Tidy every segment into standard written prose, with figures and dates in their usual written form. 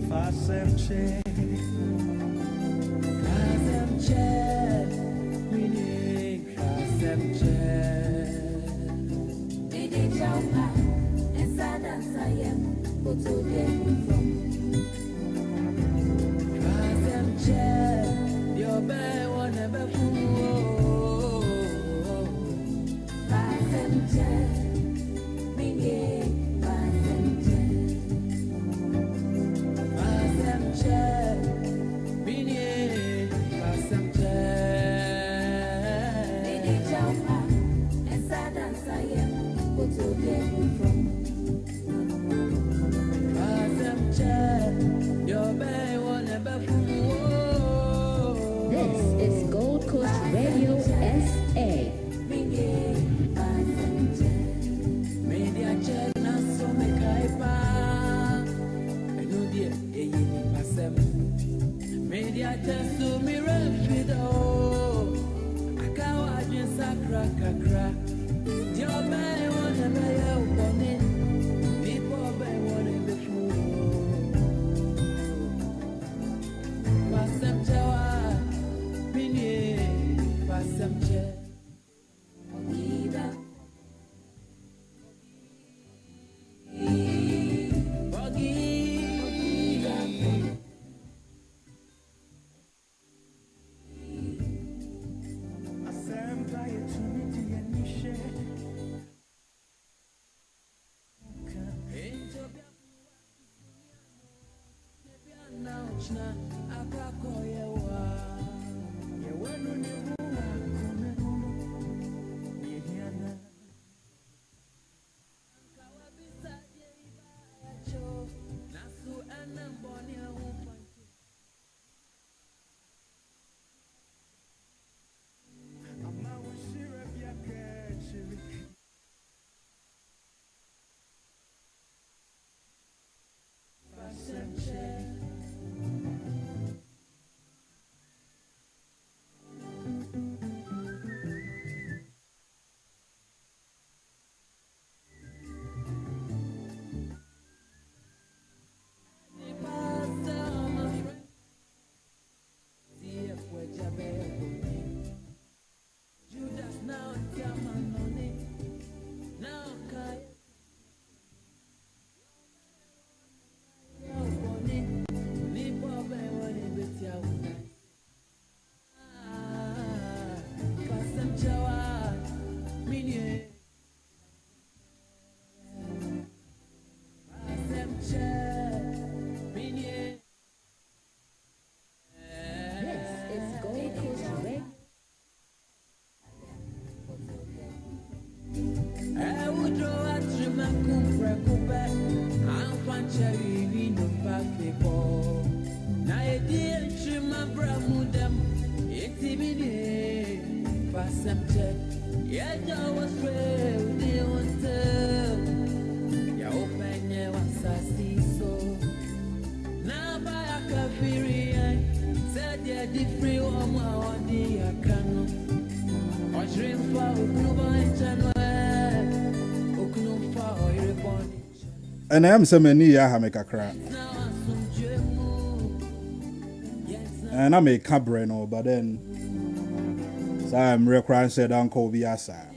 Asem Kye, Asem Kye, meaning Asem Kye. Did Jumpa and Sadam Sayam, put to them from Asem Kye, your bear one ever fool. Asem Kye, meaning Asem Kye. Asem Kye, meaning Asem Kye. Did Jumpa and Sadam Sayam, put to them from Asem Kye, your bear one ever fool. This is Gold Coast Radio SA. meaning Asem Kye. Media check na so me kaipa. Eno die eyi ni pasem. Media check so me refido. Akawa adwen sakra kakra. Di obe wona be ye ubone. Nipo obe wona be fu. Pasem chewa. Mini pasem che. Asem Kye to me die nishe. This is Gold Coast Radio. I would draw a trim and come back. I'm punching in the back before. Now, I did trim and bramudam. It's even for some check. Yet I was real, they want to. You open your sassy so. Now, by a cafe, said you're different on the account. I dream for Oknuba And I am some many Yahamekakra. And I make cabre no, but then so I'm real crying said Uncle Biasa.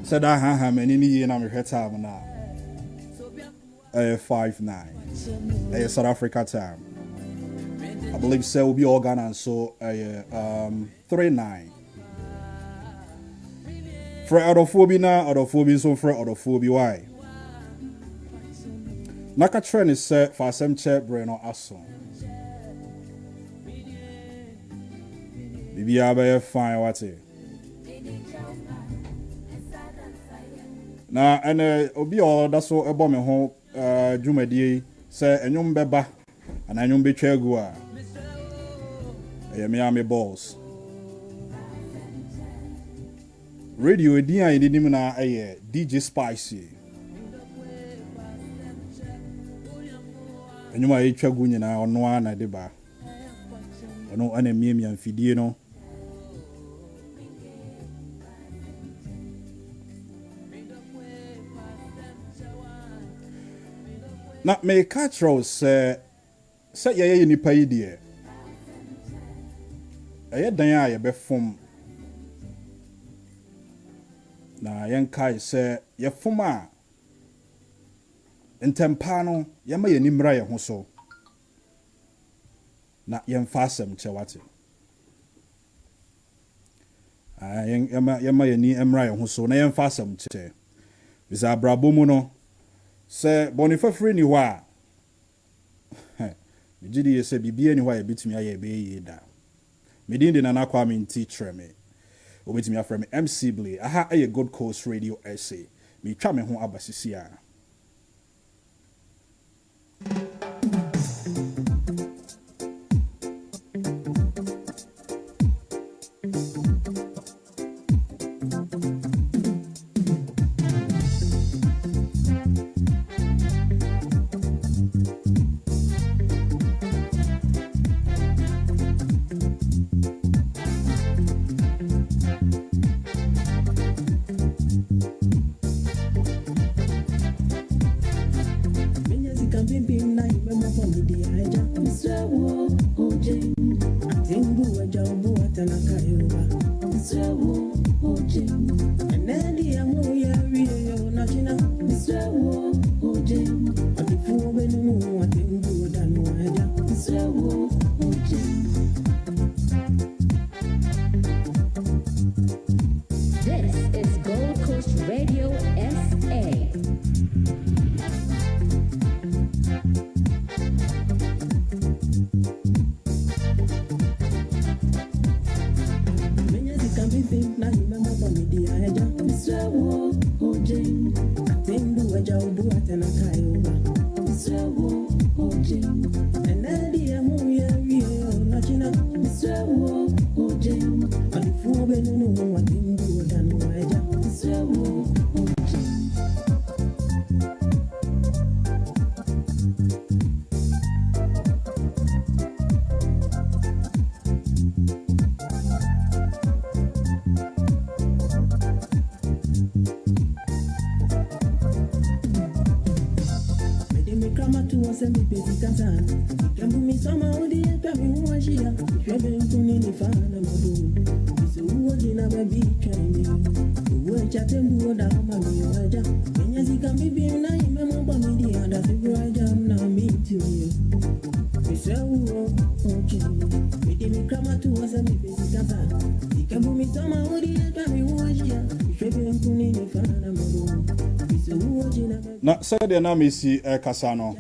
Said I have many years and I'm here time now. 5-9. South Africa time. I believe so will be organ and so 3-9. For autophobia so for autophobia why? Naka trend is set for Asem Kye brain or aso. Bibi abe fine what it. Na and obi all that's so ebo me ho dwumadi say enyum beba and enyum betwa agu a. Miami balls. Radio edin a yedinim na DJ Spicy. Enyuma etwa gu nyina ono ana de ba. Ono ana miemi amfidie no. Na me catch rose say ye nipa yi de. Eye dan a ye be fom. Na yen kai say ye fom a ntempa no ye ma ye nimra ye ho so. Na yen fa asem che wate. Yen ma ye ni emra ye ho so na yen fa asem che. Bisa brabo mu no se bonifa free ni wa. Me gidi ye se bibie ni wa ye bitumi aye be ye da. Me din de na kwa me nti tre me. Obetumi afra me MC BLAY. Aha aye Gold Coast Radio SA. Me twa me ho abasisi a. This is Gold Coast Radio SA. Na said na me si kasa no.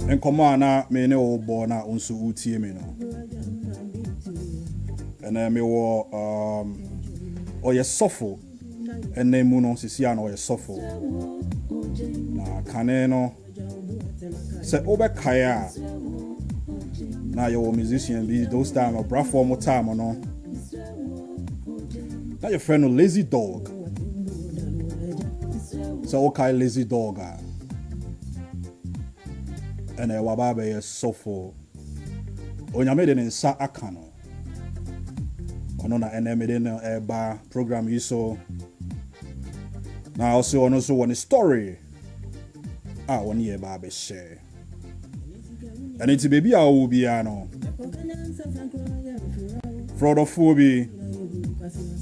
Enkomo ana me ne wo bo na unsu utie me no. Ena me wo oye sofo ena mu no sisi ana oye sofo. Na kane no se obe kaya na yo musician be those time a bra for more time no. Na your friend no Lazy Dog. So okay Lazy Dog and wababa ye sofo onyame de nsa aka no ono na eneme de no eba program yi so na also ono so one story one ye ba be share and it baby a wo bia no fraudophobia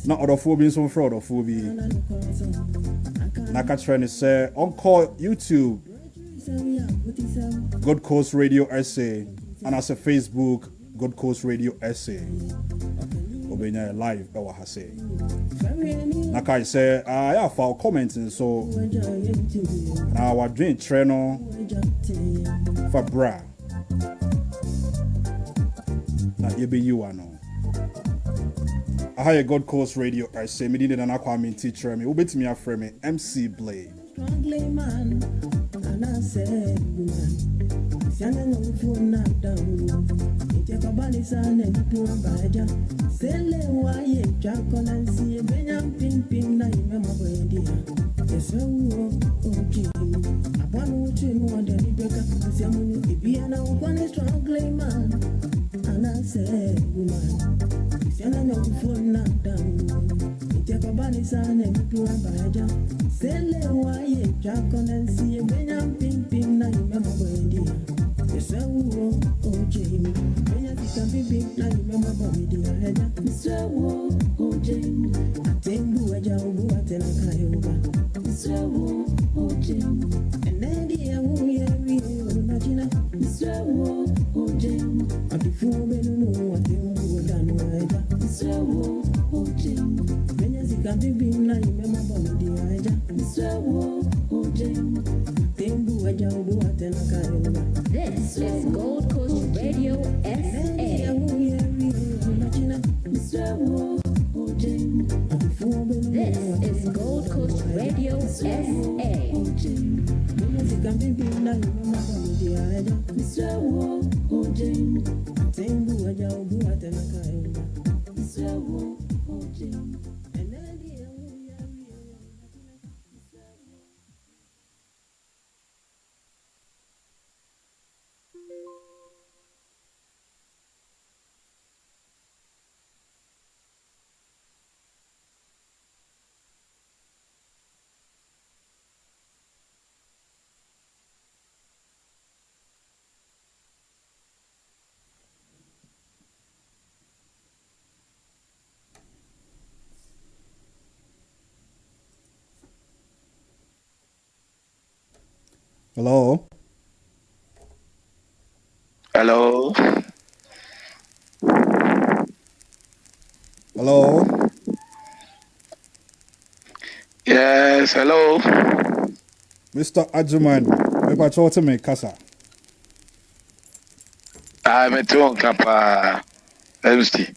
na odophobia so fraudophobia na ka trend say on call YouTube Gold Coast Radio SA and as a Facebook Gold Coast Radio SA obenya live e wa ha say na kai say I for commenting so na wa dream treno for bra na ye be you ano I Gold Coast Radio SA me did na kwa me teacher me obetimi afre me MC BLAY and I said, woman, Siana no phone not down. It's a cabalisan and poor baja. Sell why Jack on and see a Benham ping, na remember idea. Yes, okay. Upon which you know that he break up with Yamu, if he and one strong man. And I said, woman, Siana no phone not down. It's a cabalisan and poor baja. Sele waye chakonansi benya ping ping na imema bwendi. Yesawo ojemi benya tika ping ping na imema bwendi heja. Yesawo ojemi atengu waja ubu atena kayoba. Yesawo ojemi enedi ya uye wiye unachina. Yesawo ojemi abifu benunu atengu wadanu heja. Yesawo ojemi benya tika ping ping na imema bwendi heja. This is Gold Coast Radio SA. This is Gold Coast Radio Hello. Hello. Hello. Yes, hello. Mr. Ajuman, me patrol to me kasa. I'm a tongue kapa. MC.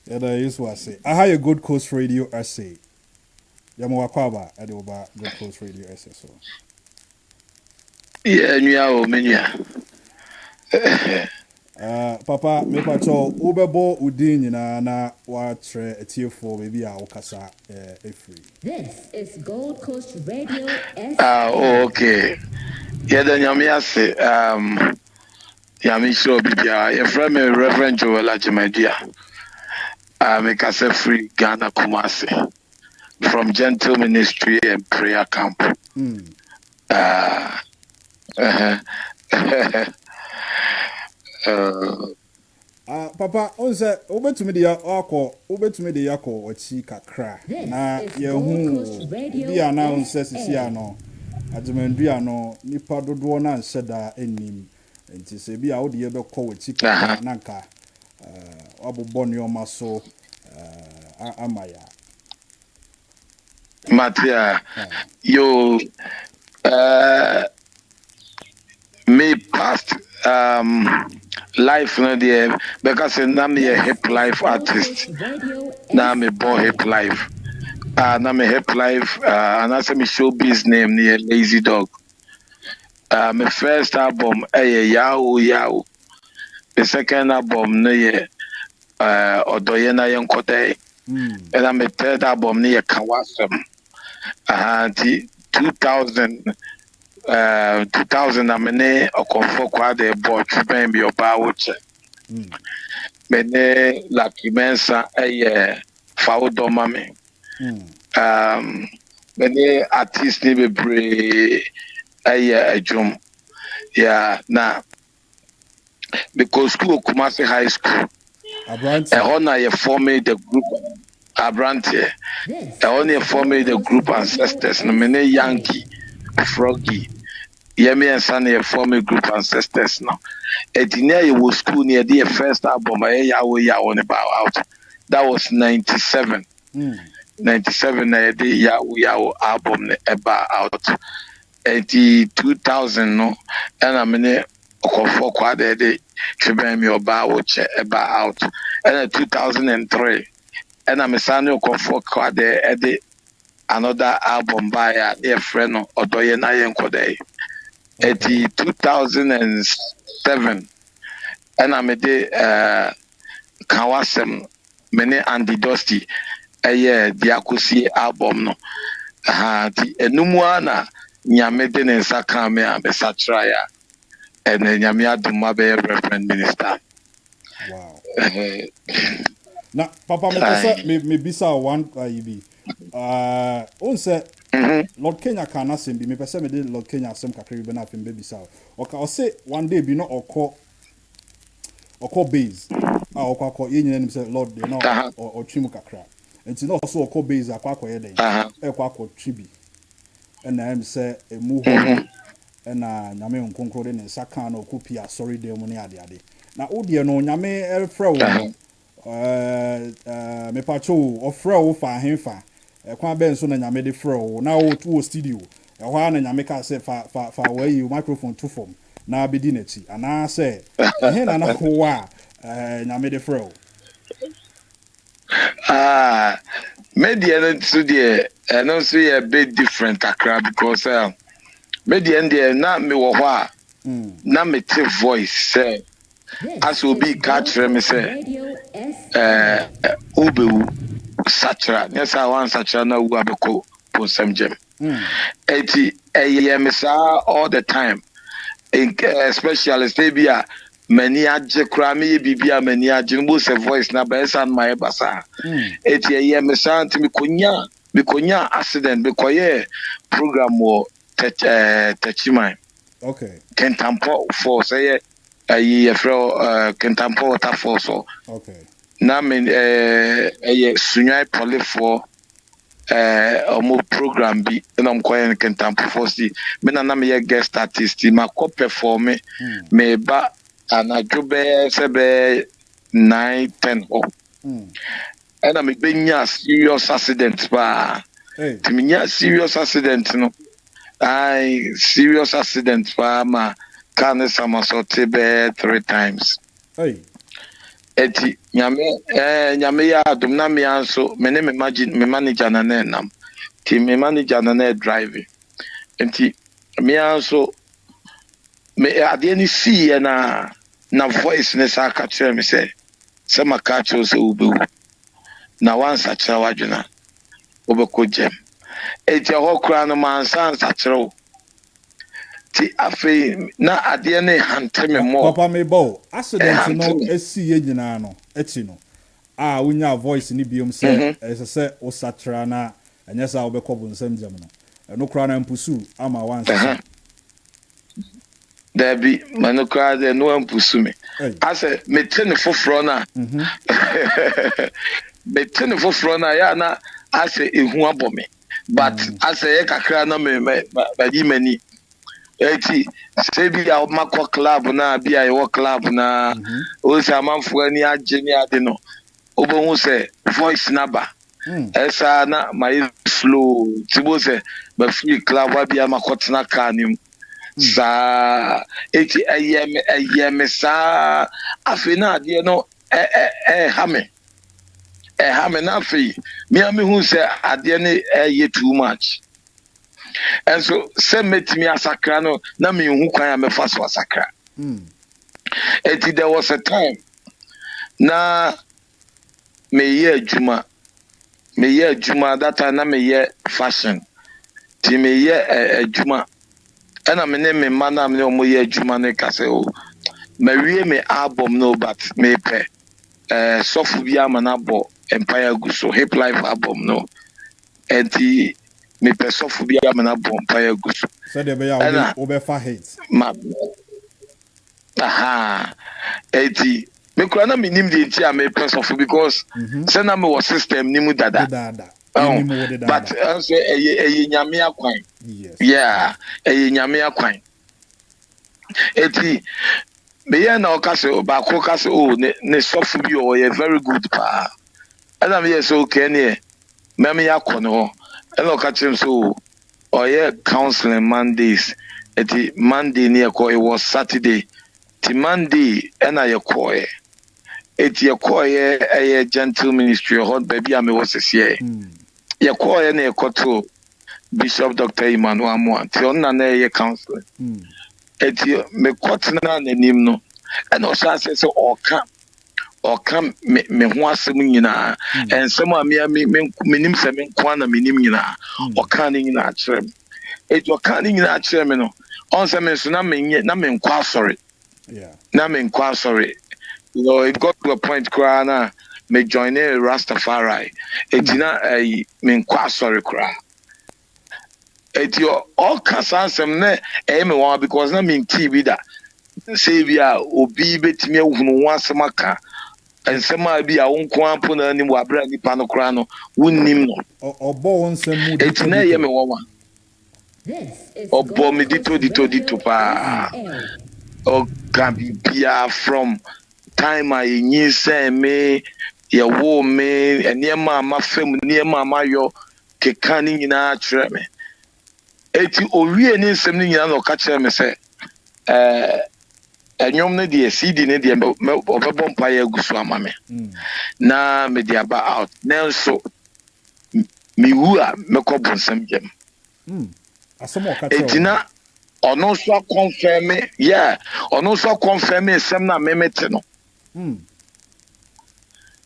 Yeah, that is what I say. I have a Good Coast Radio SA. Yamu wakwaba ade oba Good Coast Radio SA so. Yeah, nyao menya. Papa, me patrol ubebo udin nyina na wa tre etiefo baby a wokasa free. This is Gold Coast Radio SA. Okay. Yeah, then yamiase yami show bibia. Your friend me Reverend Joel Ajimadia. Me kase free Ghana Kumasi from Gentle Ministry and Prayer Camp. Papa, onse obetumi de yakọ ochi kakra na yehu bia na onse sisi ano ajemandu ano nipa dodo na nhyeda enim enti se bia wo de ye bekọ ochi kakra na nka abobọ ne oma so amaya Matia yo me past life no there because now me a hip life artist. Now me born hip life. Now me hip life and I say me showbiz name near Lazy Dog. My first album Yahoo Yahoo. The second album near Odoyena Yonkode. And I'm a third album near Kawasam. 2000 amene okonfo kwa de board ben bi oba woche mene Lucky Mensa faudo mame mene artist ni bebre ajum yeah na because school Kumasi High School honor you formed the group Abrante honor formed the group ancestors no mene Yankee Froggy Yemi and Sunny form a group ancestors now. Edina was school near the first album on about out. That was 97. 97 the Yahoo album about out. 2000 no and I'm in for quad the Tribem about out. And 2003 and I'm a son for quad another album by a friend of Odoyena Yenkode. 2007 and I made Kawasem many Andy Dusty the Akusi album no the enumuana nyamede nensa kame ambesatraya and nyamia dumabe reverend minister. Wow. Now Papa me bisa one ibi onse Lord Kenya can asem bi me pese me de Lord Kenya asem kakra bi na afem baby sa o say one day bi no okọ base okọ ye nyina nim say Lord dey no o twimu kakra enti no so okọ base akọ ye den akọ twibi na em say emu ho na nyame nkonkro de ne nsaka na okopia sorry dem ne ade na odie no nyame elfra wo me pacho ofra wo fa henfa kwa ben so na nyame de fra wo na wo to studio ehwa na nyame ka say fa we microphone to form na abedi na chi ana say he na ho wa nyame de fra wo media no so there no so a bit different akra because media and na me wo ho a na me te voice say as obi catch me say obewu satra nyesa wan satra na wu abeko ponsam gem eti me sa all the time especially stay bia many age kra me bibia many age no say voice na ba san my basa eti me sa anti me konya accident be koye program wo techiman okay kentampo for say ayi fro kentampo waterfall so okay na me sunyai pole for omo program bi na mkoye kentampo for si me na me guest artist ma ko perform me ba anajobe sebe 9-10 ho and me benya serious accident ba me serious accident no serious accident pa ma can somersault be 3 times eti nyame ya adum na me anso me ne me manager na nam ti me manager na driving enti me anso me ade ni see na voice ne sa ka kire me say maka cho so ubewu na once a kire wadwena obeko gem eti ho kra no man san sa kire ti afi na ade ne hante me mo papa me bo accident no esi ye nyina no eti no unya voice ni biom say say o satra na anya sa obekọ bu nsam jam no eno kra na mpusu ama once Debbie, manukra de no ampusu me. Ase me tene foforo na. Me tene foforo na ya na ase ehu abome. But ase ye kakra na me ba di mani. Eti se bi ya makwa club na bi ya wo club na o se amanfo ani age ni ade no. Obo hu se voice na ba. Esa na my slow. Tibo se ba free club wa bi ya makotena ka ni sa eti ayeme sa afina de no hame na afi me hu say ade ne too much and so say metimi asakra no na me hu kwan ya me fa so asakra eti there was a time na me ye adwuma that time na me ye fashion ti me ye adwuma and I'm in me man, I'm no more Jumane Castle. Marie me album no, but me pay Sophia Manabo Empire Guso Hip Life album no. And the me pay Sophia Manabo Empire Guso. So they be over for hate. Aha. Eti me krana me nim de tia me pay Sophia because send me was system nimu dada. But also a nyame akwan. Yes. Yeah, a nyame akwan. Eti me ya na okase ba ko kase ne sofu bi o ye very good pa. Ana me yes okay ne me me yakon ho. Ana okache so o ye counseling Mondays. Eti Monday ne ko it was Saturday. Ti Monday ana ye ko e. Eti ye ko ye a gentle ministry hot baby am was here. Ye ko ye na ekoto Bishop Dr. Emmanuel Moan ti on na ye counseling eti me kwotena na nim no e no so ase se oka me ho asem nyina ensem a me nim se me kwa na me nim nyina oka ne nyina akyerem eti oka ne nyina akyerem no on se me so na me nkwa sorry na me nkwa sorry you know it got to a point cry na me join a Rastafari eti na me nkwa sorry cry It's your all casansem ne me one because na me TV da say bia obi betimi ahunu wasem aka ensem a bia wonko ampo na ni wabra ni pa no kra no wonnim no obo wonsem mu it's na ye me one obo me dito pa o can be bia from time I yin say me ye wo me enema ma fam enema ma yo keka ni nyina kire me eti owie ni nsem ni nyina no ka kire me say enyom ne de CD ne de obebo mpa ya gusu amame na me de aba out nenso mi wu a me ko bonsam gem asem o ka kire etina ono so confirm ono so confirm nsem na me mete no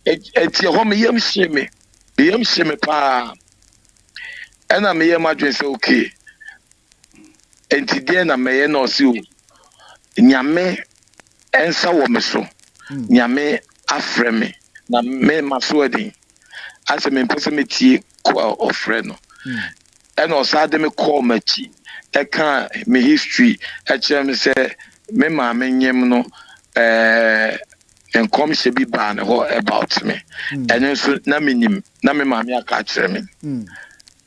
eti ho me yam sheme pa ena me yam adwen say okay enti de na me ye no si o nyame ensa wo me so nyame afre me na me maso adin ase me pese me tie ko ofre no ena o sa de me call machi e kan me history e chere me say me ma me nyem no enkom she bi ban ho about me eno so na minim na me ma me aka kire me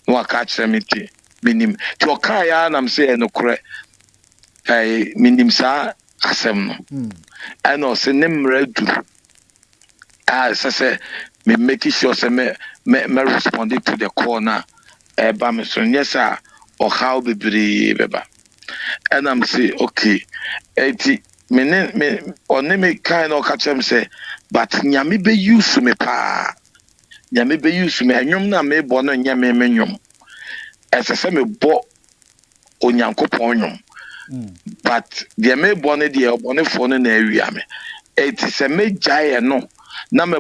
no aka kire me ti minim ti o kan ya na me say no kore minim sa asem no eno se ne mradu say me make sure say me respond to the call na ba me so yes or how be beba and I'm say okay eti me on me kind of catch him say but nyame be use me pa nyame be use me anyom na me bo no nyame me nyom ese me bo onyankopon nyom but the me bo ne de obone fo no na awia me eti se me jae no na me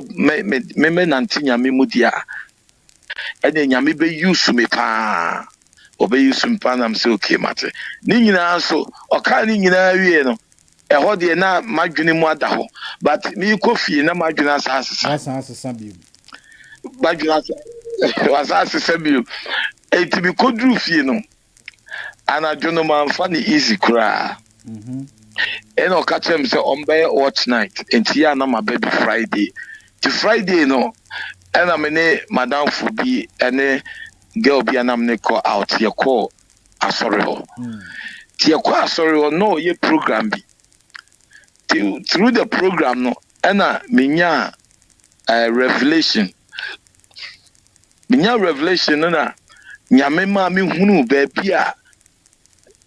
nante nyame mu dia ene nyame be use me pa obe use me pa na me say okay mate ni nyina so oka ni nyina wie no ho de na madwene mu ada ho but me kofi na madwene asasa bi madwene asasa bi eti bi kodru fie no ana dwono man fa ni easy kra eno ka chem say on be watch night enti ya na ma baby Friday no ena me ne madam fu bi ene girl bi anam ne call out ye call asori ho ti ye call asori ho no ye program bi through the program no ena menya revelation no na nyame ma me hunu ba bia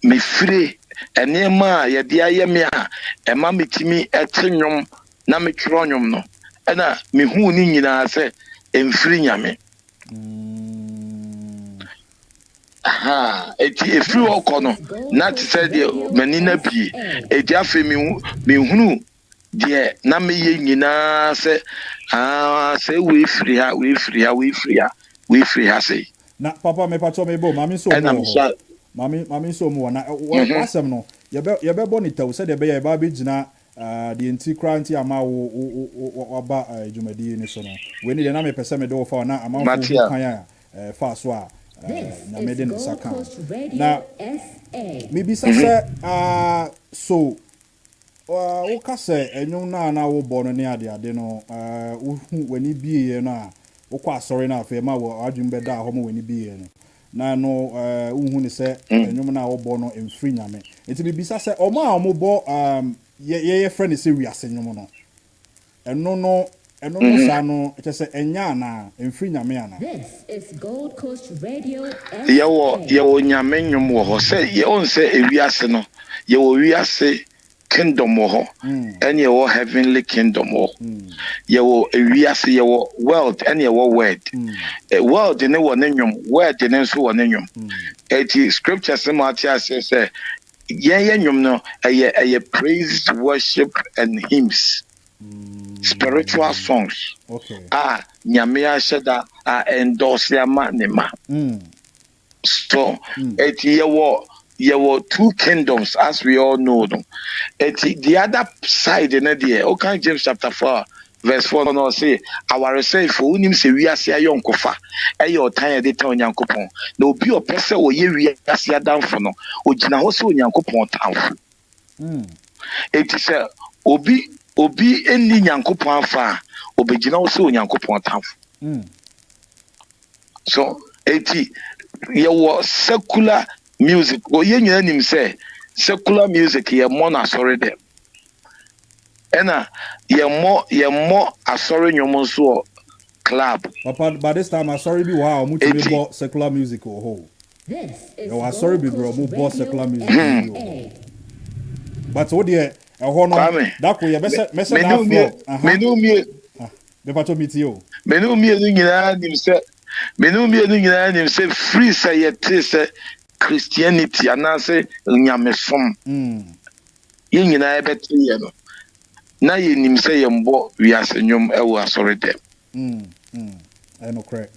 me fire enema ye de ayeme a ema metimi etenwom na me twronwom no ena me hu ni nyina se emfiri nyame eti efiri okono na ti se de manina bi eti afi me hunu de na me ye nyina se se we free ha say na papa me pato me bo mami so mo mami so mo na wasem no ye be bo ni taw se de be ye ba be gina the anti-crime ama wo ba jumadi ni so no we ni de na me pese me do fa na ama fo kan ya fa so a na me de no saka na me bi sa se so wo ka se enwun na wo bo no ni ade no wo wani biye na wo kwa sorry na afa ma wo adwum be da ho mo wani biye no na no wo ni se enwun na wo bo no emfiri nyame enti bi sa se o ma mo bo ye friend is wiase nyom no eno sa no e se enya na emfiri nyame ana This is Gold Coast Radio. ye wo nyame nyom wo ho se ye on se ewiase no ye wo wiase kingdom wo ho and ye wo heavenly kingdom wo ye wo ewiase ye wo world and ye wo word world ne wo ne nyom word ne so wo ne nyom eti scripture se ma tia se yeah, no, praise, worship, and hymns, spiritual songs. Okay. Nyamia shada endorse ya manema. So, there were two kingdoms, as we all know them. The other side, okay, James chapter 4, verse 4 no say our say for unim se wiase ayonkofa eye otan de tan onyankopon na obi opese oye wiase adamfo no ogina ho se onyankopon tanfo eti se obi eni nyankopon afa obegina ho se onyankopon tanfo so eti ye was secular music oye nyina nim say secular music ye mo na sorry dem ena ye mo asori nyomo so club papa by this time I sorry be wow mu to be secular music or ho This is no I sorry be bro mu bo secular music A. but what there e ho no that ko ye mese that flow menu mi me pato meet you menu mi enu nyina nim say free say ye say Christianity anase nyamesom ye nyina e betre ye no na ye nim say ye mbo wiase nyom e wo asore dem I know correct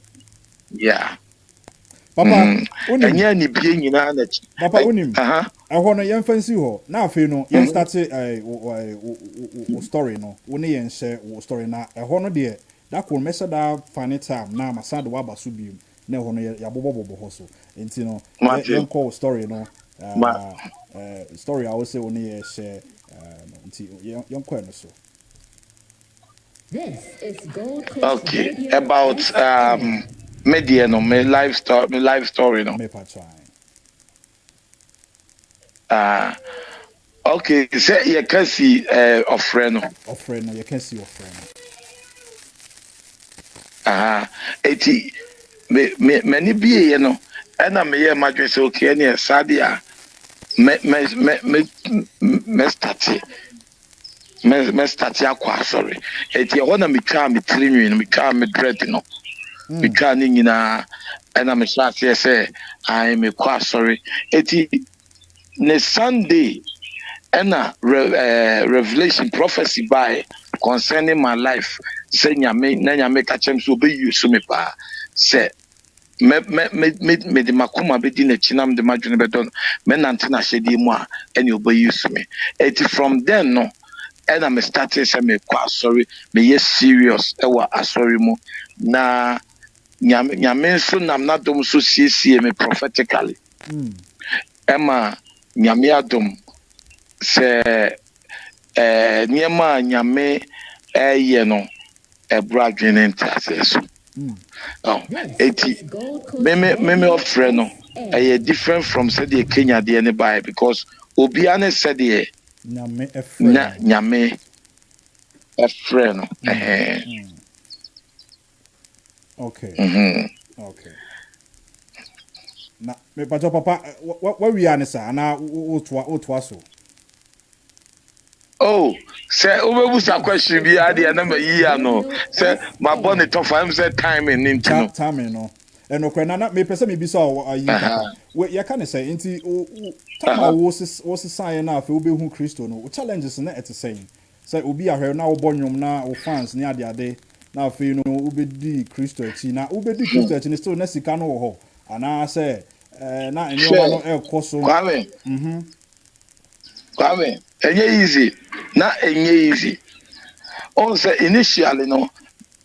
yeah papa onim anya ni bie nyina na chi papa onim ho no yen fancy ho na afi no yen start story no woni yen share story na ho no de that could mess that funny time na masad wa basu bium na ho no ya bobobobo ho so enti no yen call story no story I will say woni ye share enti yen call no so This is Gold Coast okay Radio about SA. media no my life story no me pa try okay say you can see of friend no you can see your friend eti me bie ye no ena me ye madwe say okay na sadia me start akwa sorry eti ho na me twa me tirinwi no me twa me dread no me twa ni nyina ena me start say I me kwa sorry eti ne Sunday ena revelation prophecy by concerning my life say nyame ka chem so be use me pa say me de makoma be di na chinam de madwene be don me nante na hyede mu a ene obe use me eti from then no ena me started say me kwa sorry me yes serious e wa asori mu na nyame so nam na dom so siesie me prophetically ema nyame adom se niema nyame ye no ebradwene ntase so eti me of friend no different from said the Kenya the anybody because obiane said the nyame a friend okay okay na me pato papa what we are nessa na o so oh say obebusa question bi ade na mayi ano say my bonne to find say time in into time no eno kwana na me pese me bisa ayi papa we ya kan say nti time wo sign na afa obehu Kristo no challenges na et saying say obi ahwe na wo bonyom na wo fans ni ade na afa no obedi Kristo achi na obedi Kristo achi ni still na sika no wo ho ana say na enyo ma no ekoso Kwame enye easy on say initially no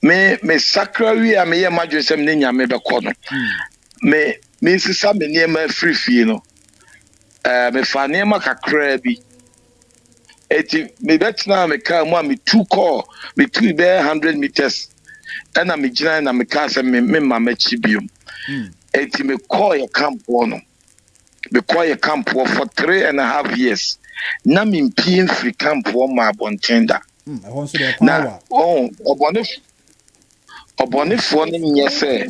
me sacrary am ye madwesem ne nyame be kɔ no me sisa me niema free fie no me fa niema kakra bi eti me betna me ka mu me two call me two be 100 meters na me gina na me ka say me ma machi biom eti me call your camp no me call your camp for 3.5 years na me mpie free camp ma abontenda na obonefo ne nye say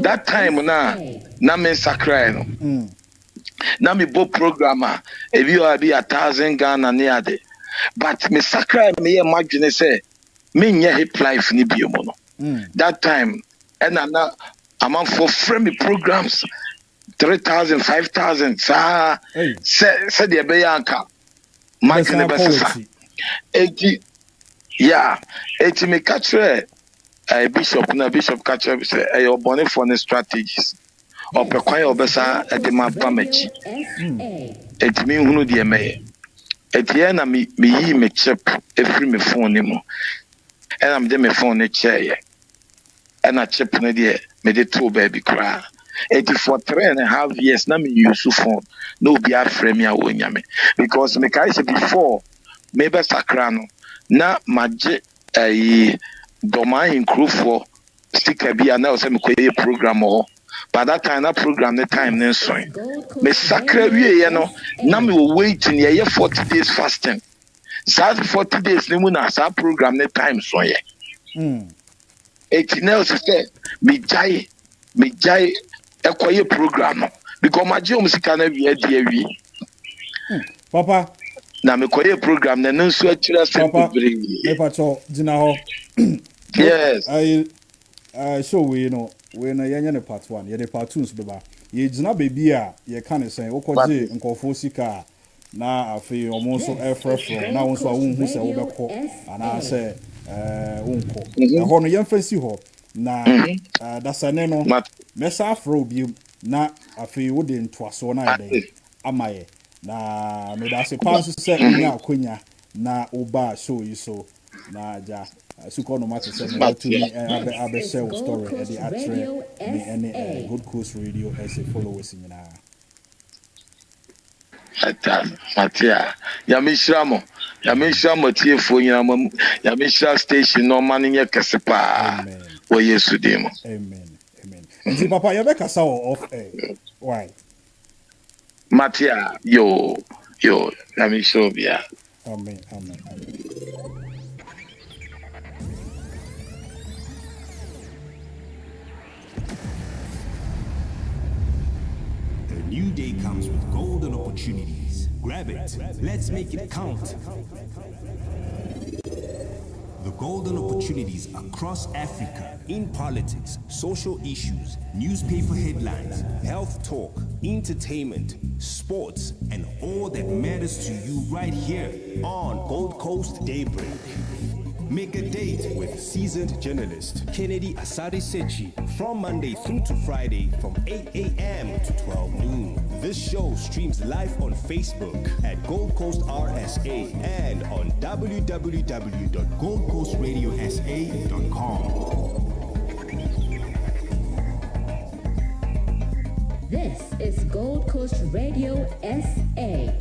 that time na me sakrai no na me bo programmer ebi o abi 1,000 Ghana ne ade but me sakrai me ye madwene say me nye hip life ni biomo no that time na among for free programs 3,000 5,000 sa say the be yanka madwene be sa eti me catch bishop catch say your bonnet for the strategies or pekwai obesa e de ma bamachi eti me hunu de me eti na me yi me chip every me phone ni mo and I'm dem phone chair and I chip no there me dey to baby cry 3.5 years na me use phone no be a frame ya wonyame because me kai say before me be sakra no na maje domain crufo sticker bi na o say me koye program o but that time that program the time then so me sakra wie no na me waiting ye 40 days fasting sad 40 days ni mu na sa program the time so ye now say me jai ekoye program no because my jom sika na wie dia wie papa na me koye program na nso akira sempre me pacho dina ho yes so we know yenya ne part 1 ye ne part 2 so beba ye gina baby a ye kan say okoje nkofo sika na afi omo so airfrefro na won so awun se wo beko ana say wonko ho no yemfasi ho na dasane no mesa afro bi na afi wo de ntoaso na ide amaye na me da se pass se nya akonya na oba show yi so na ja suko no matter say me to me abe share story e the atre me any Gold Coast Radio as a followers nyina Matia ya mishramo tiefo nyina mam ya mishra station no man nye kesepa wo Yesu dim amen nti papa you be kasa off why Matia yo ya mishra bia amen A new day comes with golden opportunities. Grab it. Let's make it count. The golden opportunities across Africa in politics, social issues, newspaper headlines, health talk, entertainment, sports, and all that matters to you right here on Gold Coast Daybreak. Make a date with seasoned journalist Kennedy Asari-Sechi from Monday through to Friday from 8 a.m. to 12 noon. This show streams live on Facebook at Gold Coast RSA and on www.goldcoastradiosa.com. This is Gold Coast Radio SA.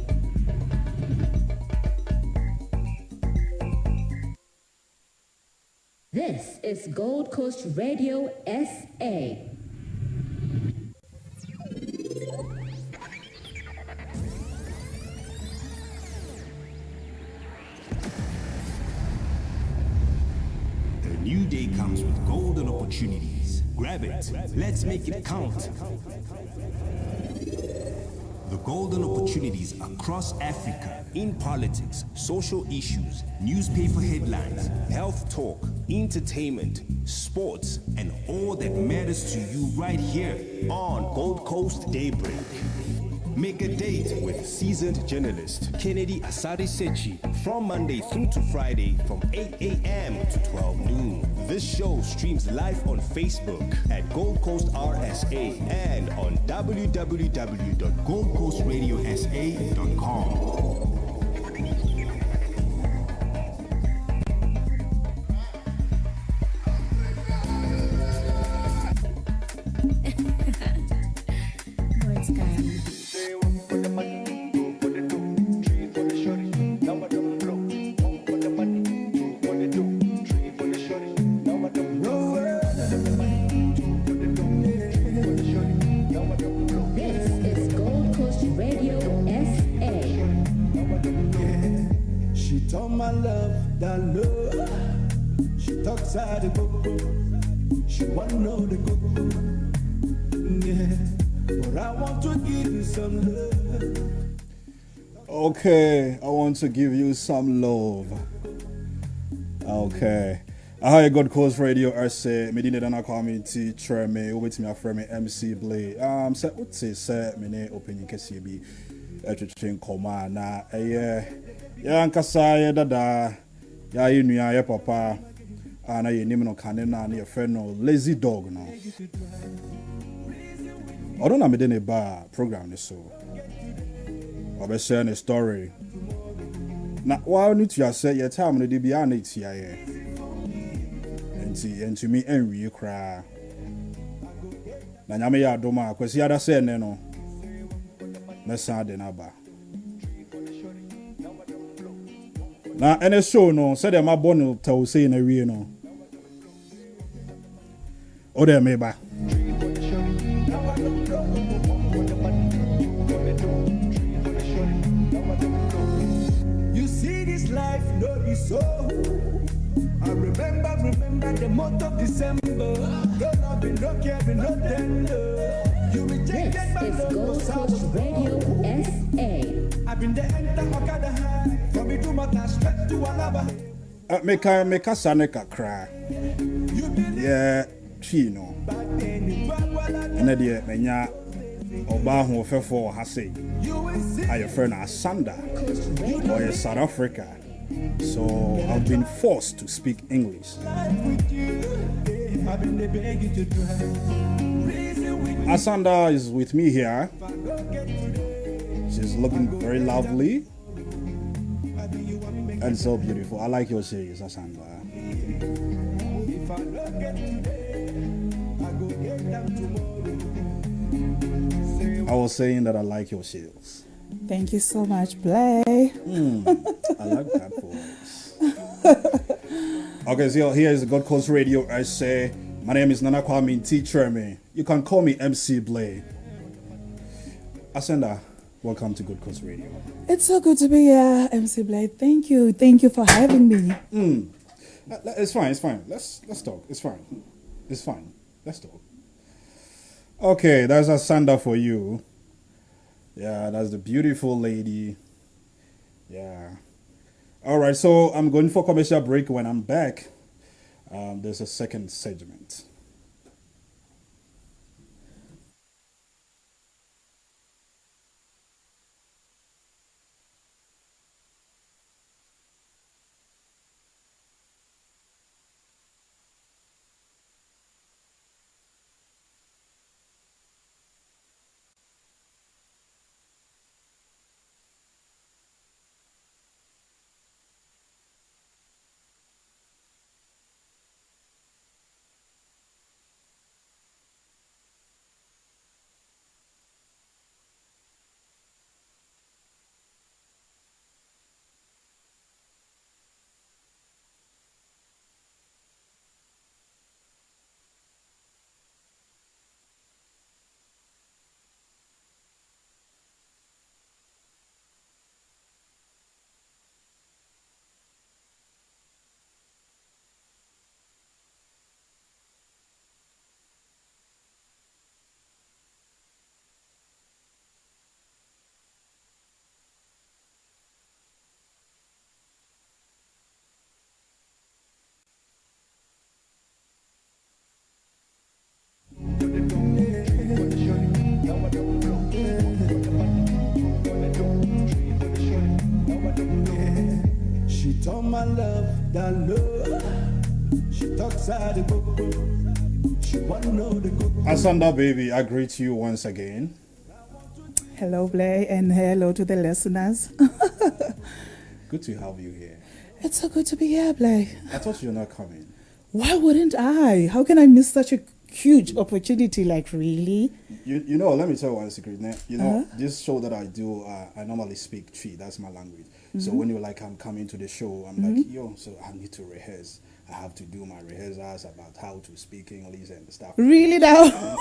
This is Gold Coast Radio SA. A new day comes with golden opportunities. Grab it. Let's make it count. The golden opportunities across Africa in politics, social issues, newspaper headlines, health talk, entertainment, sports, and all that matters to you right here on Gold Coast Daybreak. Make a date with seasoned journalist Kennedy Asari-Sechi from Monday through to Friday from 8 a.m. to 12 noon. This show streams live on Facebook at Gold Coast RSA and on www.goldcoastradiosa.com. She wanna know the good, yeah. But I want to give you some love. Okay, I want to give you some love. Okay. Hi, Gold Coast Radio RSA. Medina Dana Community Treme. Over to me, friend MC BLAY. Say what say me ne opinion kesi bi. Etwetwen koma na ya nkasa ya dada ya yinua ya papa. Na ye nim no kane na ye friend no lazy dog no. Odo na me de ne ba program ni so. Obe share a story. Na wa ni to say your time no dey bia na itia ye. Into me and we cry. Nanyame ya doma, kwesi yada se ne no. Mesa de naba. Na ene show no, said ma bonu tell say na we no. O de me ba. You see this life, no be so. I remember the month of December. Don't have been no care, been no tender. You rejected my This is love, Gold so I Coast was Radio wrong. SA. I've been the enter Okada high. From me to my dash straight to Alaba. Meka sane kakra. Yeah, she no. Ene de menya oba ho fefo ha say. Your friend Asanda or in South Africa. So I've been forced to speak English. Asanda is with me here. She's looking very lovely and so beautiful. I like your shades, Asanda. I was saying that I like your shades. Thank you so much, BLAY. I like that voice. Okay, so here is the Gold Coast Radio. I say, my name is Nana Kwame Teacher Me. You can call me MC BLAY. Asenda, welcome to Gold Coast Radio. It's so good to be here, MC BLAY. Thank you. Thank you for having me. It's fine. Let's talk. It's fine. Let's talk. Okay, that's Asanda for you. Yeah, that's the beautiful lady. Yeah. All right, so I'm going for commercial break. When I'm back, there's a second segment. She told my love that love. She talks out the book. She want to know the cook. Asanda, baby, I greet you once again. Hello, BLAY, and hello to the listeners. Good to have you here. It's so good to be here, BLAY. I thought you were not coming. Why wouldn't I? How can I miss such a huge opportunity? Like, really? You know, let me tell you one secret. You know, this show that I do, I normally speak Twi. That's my language. So when you're like, I'm coming to the show, I'm like, yo, so I need to rehearse. I have to do my rehearsals about how to speak English and stuff. Really now?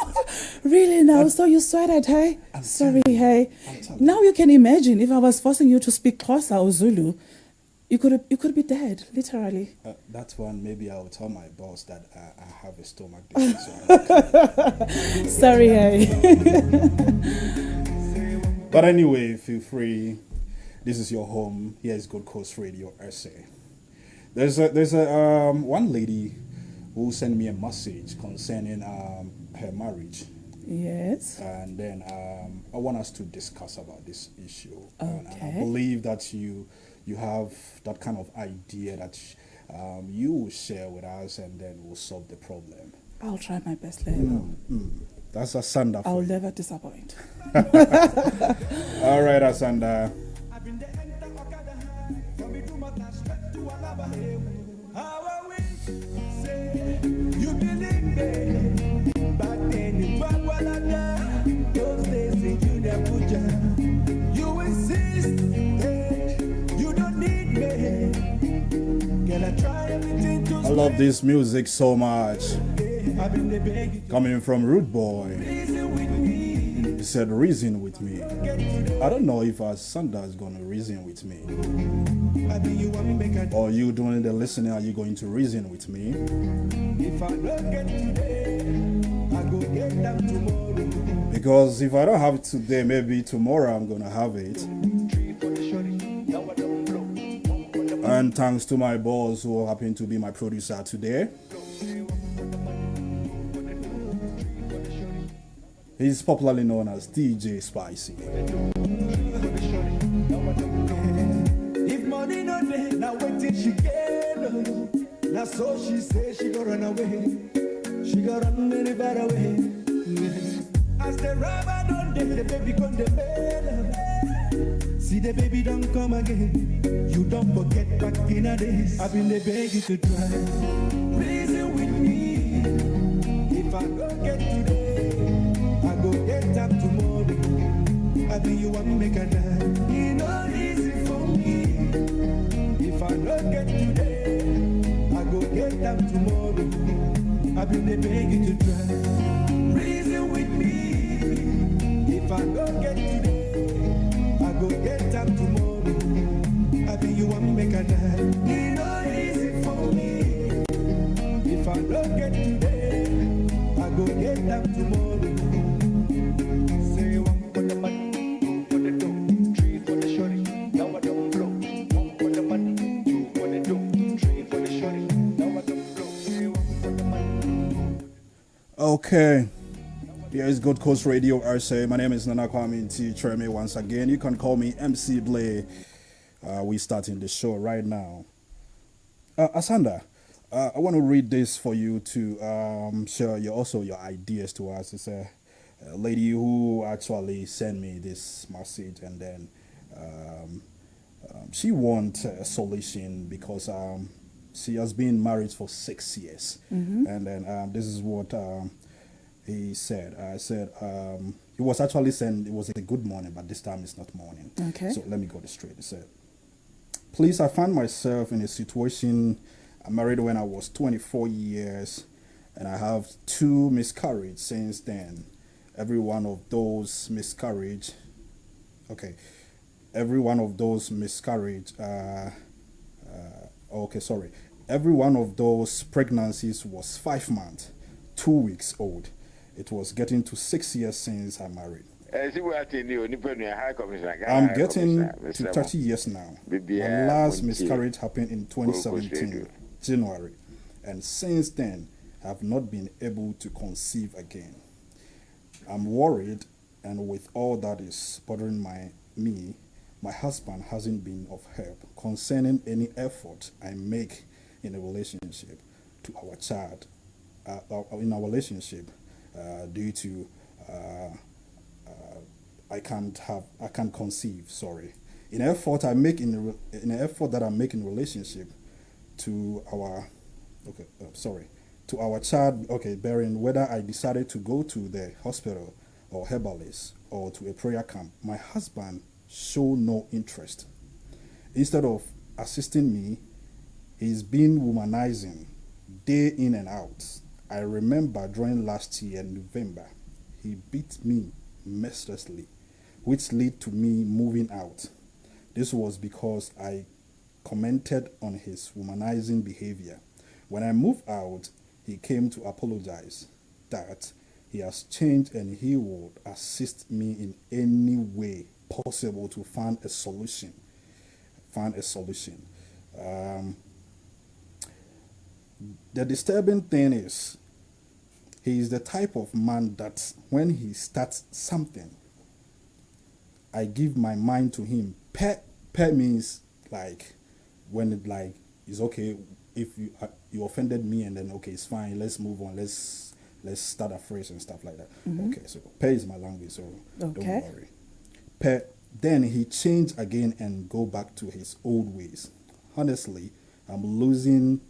Really now? So you swear that, hey? I'm Sorry, telling you. hey. Now you can imagine if I was forcing you to speak Xhosa or Zulu, you could be dead, literally. That one, maybe I'll tell my boss that I have a stomach disease. So Sorry, hey. But anyway, feel free. This is your home. Here is Gold Coast Radio SA. There's a one lady who sent me a message concerning her marriage. Yes. And then I want us to discuss about this issue. And I Okay. believe that you have that kind of idea that you will share with us, and then we'll solve the problem. I'll try my best later. That's Asanda. I'll never disappoint. All right, Asanda. I've been the enter Okada high. From me to my dash straight to Alaba. How I wish, say, love this music so much. Coming from Rude Boy. He said, reason with me. I don't know if Asanda is going to reason with me. Or you doing the listening, are you going to reason with me? Because if I don't have it today, maybe tomorrow I'm going to have it. And thanks to my boss who happen to be my producer today. He's popularly known as DJ Spicy. If money not there, now wait till she get. Now so she say she go run away. She go run very far away. As the rubber don't there, the baby come the bed. See the baby don't come again. You don't forget back in the days. I've been the begging to try. Reason with me. If I don't get today, I go get up tomorrow. I be you want make a die. It's not easy for me. If I don't get today, I go get up tomorrow. I be the begging to try. Reason with me. If I don't get today, I go get up tomorrow. I be you want make a die. It's not easy for me. If I don't get today, I go get up tomorrow. Say one for the money, two for the dough, three for the shorty. Now I don't blow. One for the money, two for the dough, three for the shorty. Now I don't blow. Say one for the money. Okay. Here is Gold Coast Radio RSA. My name is Nana Kwame T. Treme once again. You can call me MC BLAY. We're starting the show right now. Asanda, I want to read this for you to share your ideas to us. It's a lady who actually sent me this message, and then she wants a solution because she has been married for 6 years. And then this is what he said. I said, he was actually saying it was a good morning, but this time it's not morning. Okay. So let me go straight. He said, please, I find myself in a situation. I married when I was 24 years, and I have 2 miscarriages since then. Every one of those miscarriage, every one of those pregnancies was 5 months, 2 weeks old. It was getting to 6 years since I married. I'm getting to 30 years now. My last miscarriage happened in 2017, January. And since then, I've not been able to conceive again. I'm worried, and with all that is bothering me, my husband hasn't been of help concerning any effort I make in a relationship to our child, in our relationship, due to I can't conceive. Sorry. In an effort that I make in relationship to our child, bearing whether I decided to go to the hospital or herbalist or to a prayer camp, my husband showed no interest. Instead of assisting me, he's been womanizing day in and out. I remember during last year in November, he beat me mercilessly, which led to me moving out. This was because I commented on his womanizing behavior. When I moved out, he came to apologize that he has changed and he would assist me in any way possible to find a solution. The disturbing thing is, he is the type of man that when he starts something, I give my mind to him. Pet means like when it like is okay if you offended me, and then okay, it's fine, let's move on, let's start afresh and stuff like that. Okay, so pet is my language, so don't worry. Pet. Then he changed again and go back to his old ways. Honestly, I'm losing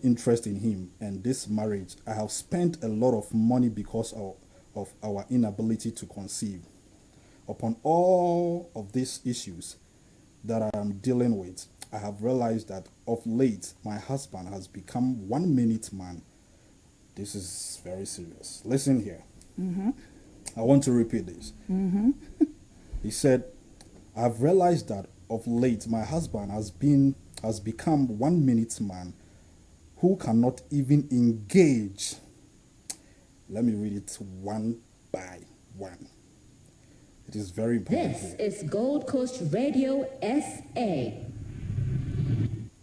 interest in him and this marriage. I have spent a lot of money because of our inability to conceive. Upon all of these issues that I am dealing with, I have realized that of late my husband has become 1 minute man. This is very serious. Listen here. I want to repeat this. He said, I've realized that of late my husband has become 1 minute man who cannot even engage. Let me read it one by one. It is very important. This is Gold Coast Radio SA.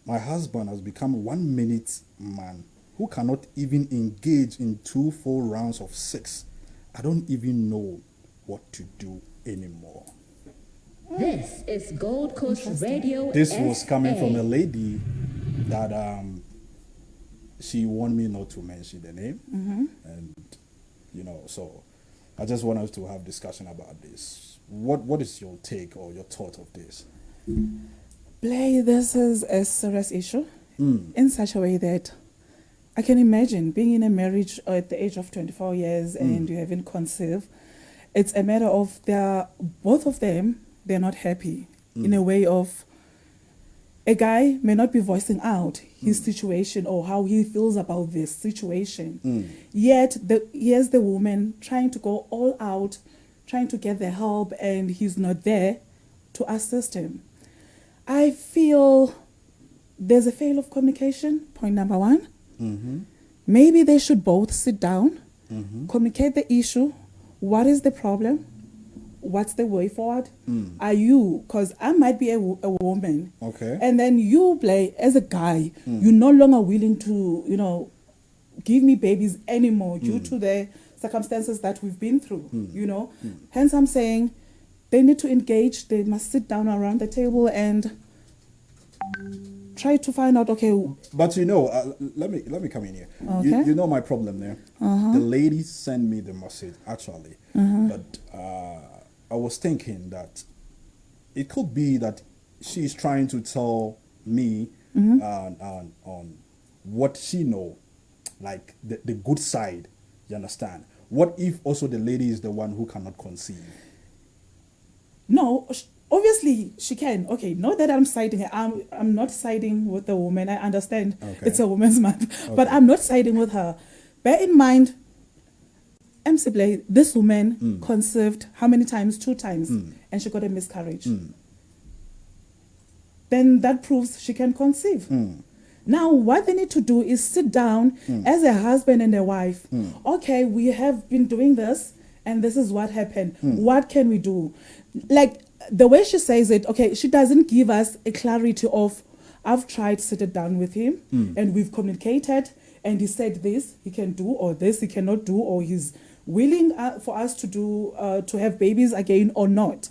My husband has become 1 minute man who cannot even engage in 2 full rounds of sex. I don't even know what to do anymore. This is Gold Coast Radio This SA. was coming from a lady that she wanted me not to mention the name. And, so I just want us to have discussion about this. What is your take or your thought of this? BLAY, this is a serious issue in such a way that I can imagine being in a marriage at the age of 24 years and you haven't conceived. It's a matter of both of them, they're not happy in a way of a guy may not be voicing out his situation or how he feels about this situation. Yet here's the woman trying to go all out, trying to get the help, and he's not there to assist him. I feel there's a fail of communication, point number one. Maybe they should both sit down, communicate the issue. What is the problem? What's the way forward? Are you, because I might be a woman, Okay. and then you, BLAY, as a guy, you're no longer willing to, give me babies anymore due to the circumstances that we've been through, Hence, I'm saying they need to engage. They must sit down around the table and try to find out, okay. But let me come in here. Okay. You know my problem there. The lady sent me the message actually, but I was thinking that it could be that she's trying to tell me on what she know, like the good side. You understand? What if also the lady is the one who cannot conceive? No, obviously she can. Okay, not that I'm siding her. I'm not siding with the woman. I understand it's a woman's month, but I'm not siding with her. Bear in mind, MC BLAY, this woman conceived how many times? 2 times, and she got a miscarriage. Then that proves she can conceive. Now, what they need to do is sit down as a husband and a wife. Okay, we have been doing this, and this is what happened. What can we do? Like, the way she says it, okay, she doesn't give us a clarity of, I've tried to sit it down with him, and we've communicated, and he said this he can do, or this he cannot do, or he's willing for us to do, to have babies again or not.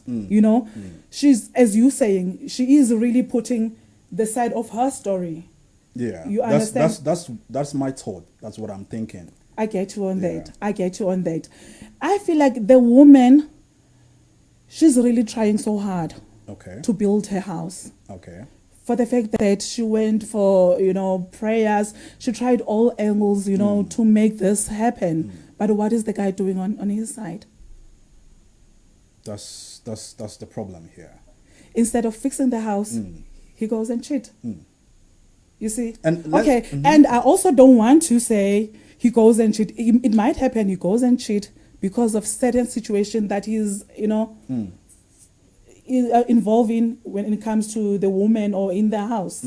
She's, as you saying, she is really putting the side of her story. Yeah, you understand? That's my thought. That's what I'm thinking. I get you on that. I get you on that. I feel like the woman, she's really trying so hard to build her house. For the fact that she went for, prayers, she tried all angles, to make this happen. But what is the guy doing on his side? That's the problem here. Instead of fixing the house, he goes and cheat. You see? And and I also don't want to say he goes and cheat. It might happen he goes and cheat because of certain situation that he's, involved in when it comes to the woman or in the house.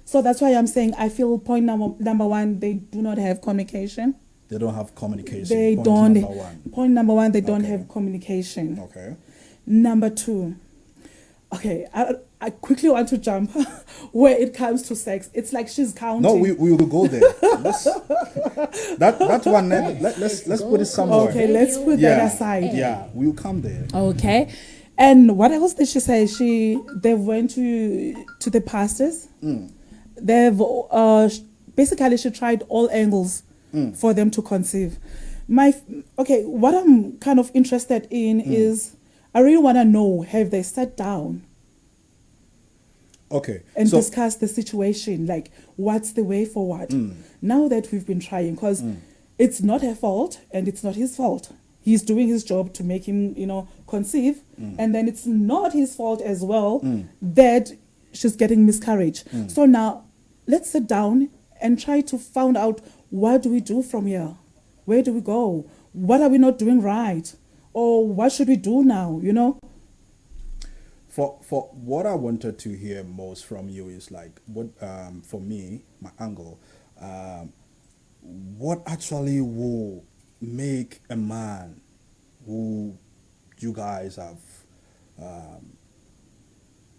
So that's why I'm saying I feel point number one, they do not have communication. They don't have communication. Point number one, they don't have communication. Number two, I quickly want to jump where it comes to sex. It's like she's counting. No, we will go there. that one. Let's put it somewhere. Okay, let's put that aside. Yeah, we'll come there. Okay, and what else did she say? They went to the pastors. They've basically she tried all angles for them to conceive. What I'm kind of interested in is I really want to know, have they sat down? And discuss the situation, like what's the way forward now that we've been trying, because it's not her fault and it's not his fault. He's doing his job to make him conceive, and then it's not his fault as well that she's getting miscarriage. So now let's sit down and try to find out, what do we do from here? Where do we go? What are we not doing right? Or what should we do now, you know? For what I wanted to hear most from you is like, what for me, my angle, what actually will make a man who you guys have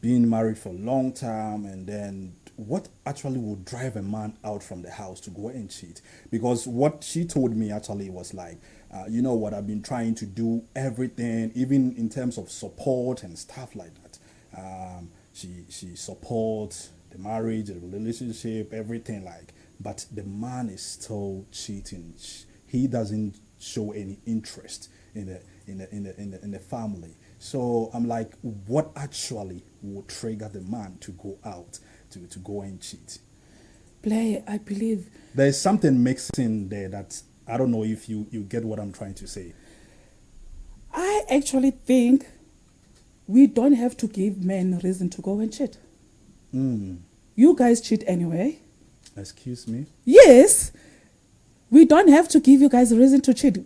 been married for a long time, and then what actually will drive a man out from the house to go and cheat? Because what she told me actually was like, you know what, I've been trying to do everything, even in terms of support and stuff like that. She supports the marriage, the relationship, everything, like, but the man is still cheating. He doesn't show any interest in the family. So I'm like, what actually will trigger the man to go out to go and cheat? BLAY, I believe there's something mixing there that I don't know if you get what I'm trying to say. I actually think we don't have to give men reason to go and cheat. You guys cheat anyway. Excuse me? Yes. We don't have to give you guys a reason to cheat.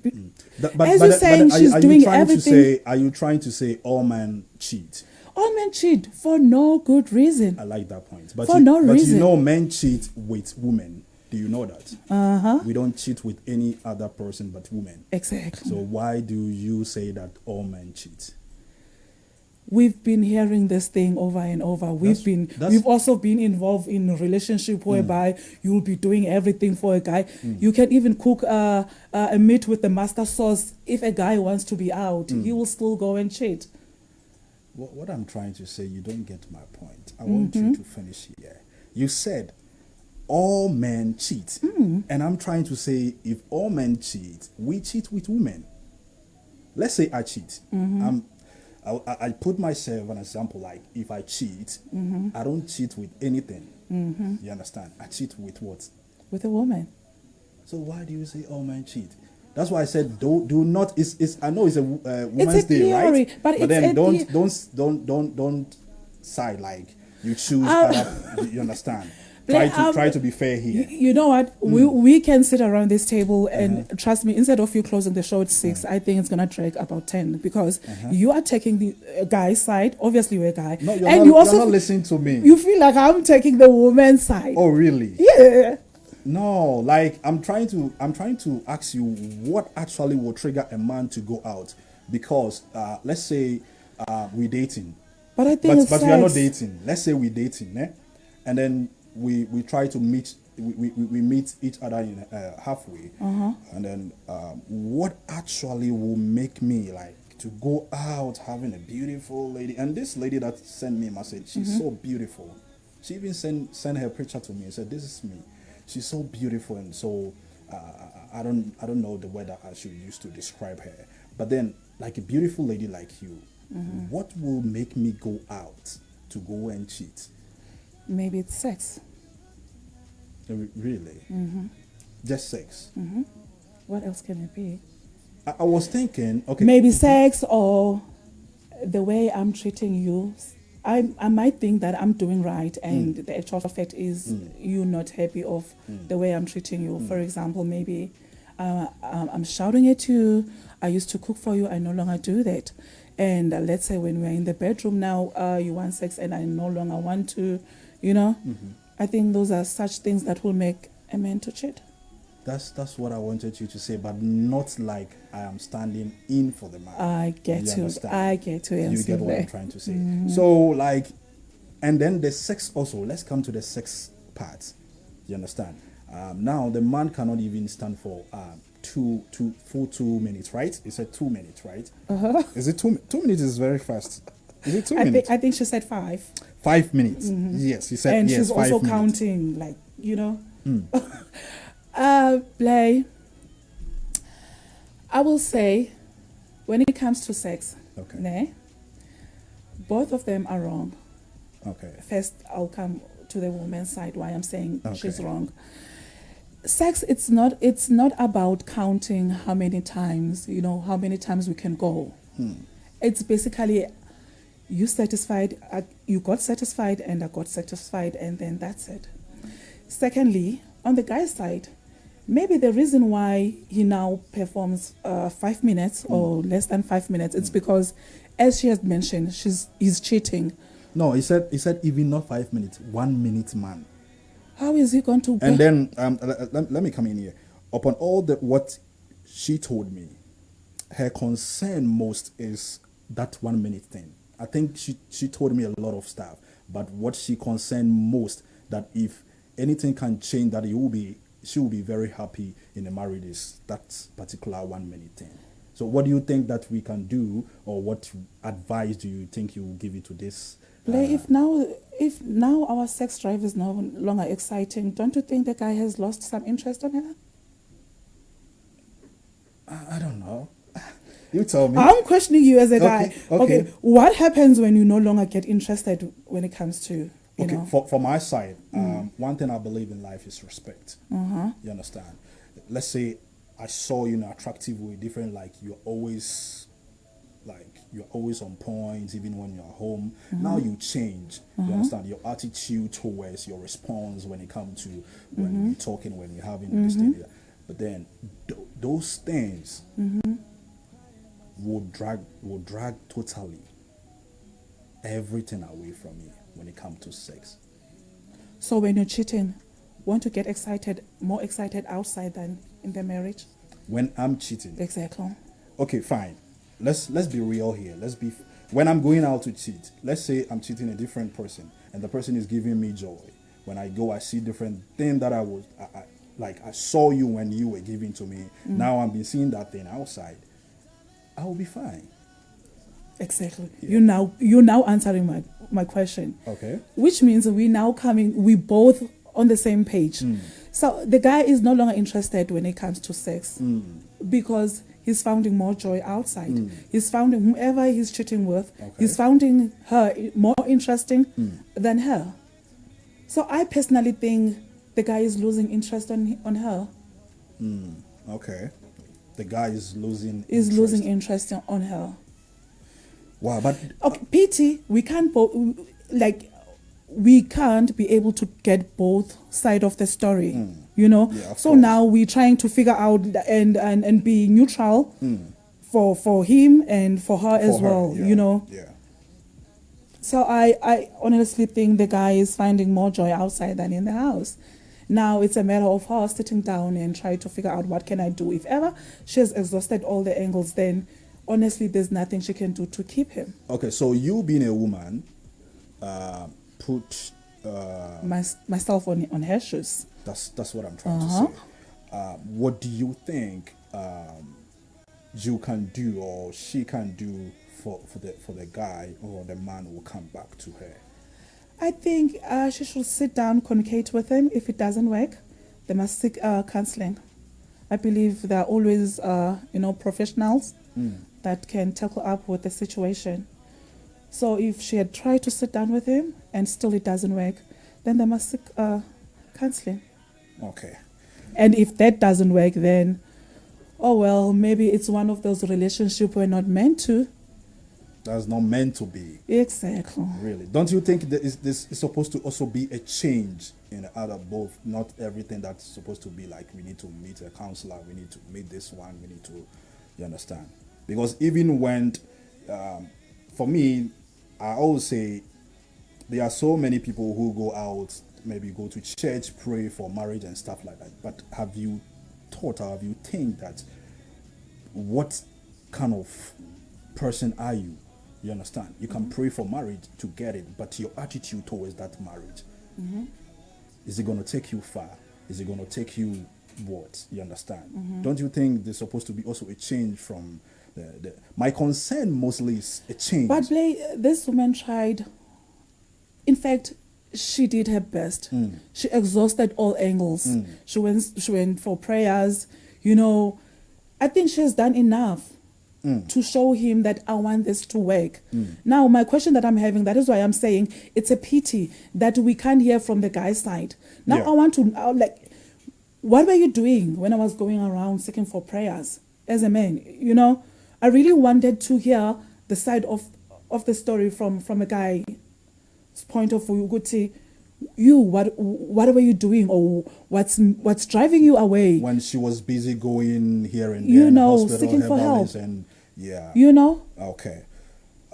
As you're saying, she's doing everything. Are you trying to say all men cheat? All men cheat for no good reason. I like that point. But for no reason. But you know, men cheat with women. Do you know that? We don't cheat with any other person but women. Exactly. So why do you say that all men cheat? We've been hearing this thing over and over. We've also been involved in a relationship whereby you'll be doing everything for a guy. You can even cook a meat with the master sauce. If a guy wants to be out, he will still go and cheat. What I'm trying to say, you don't get my point. I want you to finish here. You said all men cheat. And I'm trying to say, if all men cheat, we cheat with women. Let's say I cheat. I put myself an example, like if I cheat, I don't cheat with anything. You understand? I cheat with what? With a woman. So why do you say all men cheat? That's why I said do not. I know it's a Women's Day, right? But then don't side like you choose. You understand? Try to be fair here. You know what? We can sit around this table and trust me, instead of you closing the show at 6, I think it's going to drag about 10 because you are taking the guy's side. Obviously, you're a guy. No, you're not listening to me. You feel like I'm taking the woman's side. Oh, really? Yeah. No, like I'm trying to ask you what actually will trigger a man to go out, because let's say we're dating. But I think but we are not dating. Let's say we're dating, and then we try to meet, we meet each other in halfway, and then what actually will make me like to go out having a beautiful lady? And this lady that sent me a message, she's so beautiful. She even sent her picture to me and said, "This is me." She's so beautiful, and so I don't know the word that I should use to describe her. But then, like a beautiful lady like you, what will make me go out to go and cheat? Maybe it's sex. Really? Just sex? What else can it be? I was thinking, okay. Maybe sex, or the way I'm treating you. I might think that I'm doing right, and the actual fact is you're not happy of the way I'm treating you. For example, maybe I'm shouting at you. I used to cook for you. I no longer do that. And let's say when we're in the bedroom now, you want sex and I no longer want to, you know. I think those are such things that will make a man to cheat. That's what I wanted you to say, but not like I am standing in for the man. I get to. You get what I'm trying to say. So like, and then the sex also. Let's come to the sex part. You understand? Now the man cannot even stand for 2 minutes, right? It said 2 minutes, right? Is it 2 minutes? Is very fast. Is it 2 minutes? I think she said 5. 5 minutes. Yes, he said. And yes, she's also 5 minutes. counting, like, you know. BLAY, I will say, when it comes to sex, both of them are wrong. Okay. First, I'll come to the woman's side why I'm saying she's wrong. Sex, it's not about counting how many times, how many times we can go. It's basically you satisfied, you got satisfied, and I got satisfied, and then that's it. Secondly, on the guy's side, maybe the reason why he now performs 5 minutes or less than 5 minutes, it's because, as she has mentioned, he's cheating. No, he said even not 5 minutes, 1 minute man. How is he going to? And then let me come in here. Upon all what she told me, her concern most is that 1 minute thing. I think she told me a lot of stuff, but what she concerned most, that if anything can change, that she will be very happy in the marriage, is that particular 1 minute thing. So what do you think that we can do, or what advice do you think you will give it to this? BLAY, if now our sex drive is no longer exciting, don't you think the guy has lost some interest on her? I don't know. You tell me. I'm questioning you as a guy. Okay. What happens when you no longer get interested when it comes to, you know? For my side, one thing I believe in life is respect. You understand? Let's say I saw you in an attractive way, different, like you're always on point, even when you're home. Now you change. You understand? Your attitude towards your response when it comes to when you're talking, when you're having this thing. But then those things will drag totally everything away from you when it comes to sex. So when you're cheating, want to get more excited outside than in the marriage? When I'm cheating. Exactly. Okay, fine. Let's be real here. When I'm going out to cheat, let's say I'm cheating a different person and the person is giving me joy. When I go, I see different thing that I saw you when you were giving to me. Now I'm been seeing that thing outside. I will be fine. Exactly. Yeah. You're now answering my question. Okay. Which means we both on the same page. So the guy is no longer interested when it comes to sex because he's finding more joy outside. He's finding whoever he's cheating with, he's finding her more interesting than her. So I personally think the guy is losing interest on her. Okay. The guy is losing interest on her. Wow, but pity, we can't be able to get both side of the story, you know. Yeah, so now we're trying to figure out and be neutral for him and for her as well, yeah, you know. Yeah. So I honestly think the guy is finding more joy outside than in the house. Now it's a matter of her sitting down and trying to figure out what can I do. If ever she has exhausted all the angles, then honestly there's nothing she can do to keep him. Okay, so you being a woman, put myself on her shoes. That's what I'm trying to say. What do you think you can do or she can do for the guy or the man who will come back to her? I think she should sit down, communicate with him. If it doesn't work, they must seek counseling. I believe there are always, professionals that can tackle up with the situation. So if she had tried to sit down with him and still it doesn't work, then they must seek counseling. Okay. And if that doesn't work, then, maybe it's one of those relationships we're not meant to. That's not meant to be. Exactly. Really. Don't you think that this is supposed to also be a change in other both? Not everything that's supposed to be like we need to meet a counselor, we need to meet this one, we need to, you understand? Because even when, for me, I always say there are so many people who go out, maybe go to church, pray for marriage and stuff like that. But have you thought or have you think that what kind of person are you? You understand? You can pray for marriage to get it, but your attitude towards that marriage, is it going to take you far? Is it going to take you what? You understand? Don't you think there's supposed to be also a change from my concern mostly is a change. But BLAY, this woman tried. In fact, she did her best. She exhausted all angles. She went for prayers. I think she has done enough to show him that I want this to work. Now, my question that I'm having, that is why I'm saying it's a pity that we can't hear from the guy's side. Now, I want to, what were you doing when I was going around seeking for prayers as a man? I really wanted to hear the side of of the story from a guy's point of view. You could say, you, what were you doing, or what's driving you away? When she was busy going here and there, you know, hospital, seeking for help, and yeah, you know.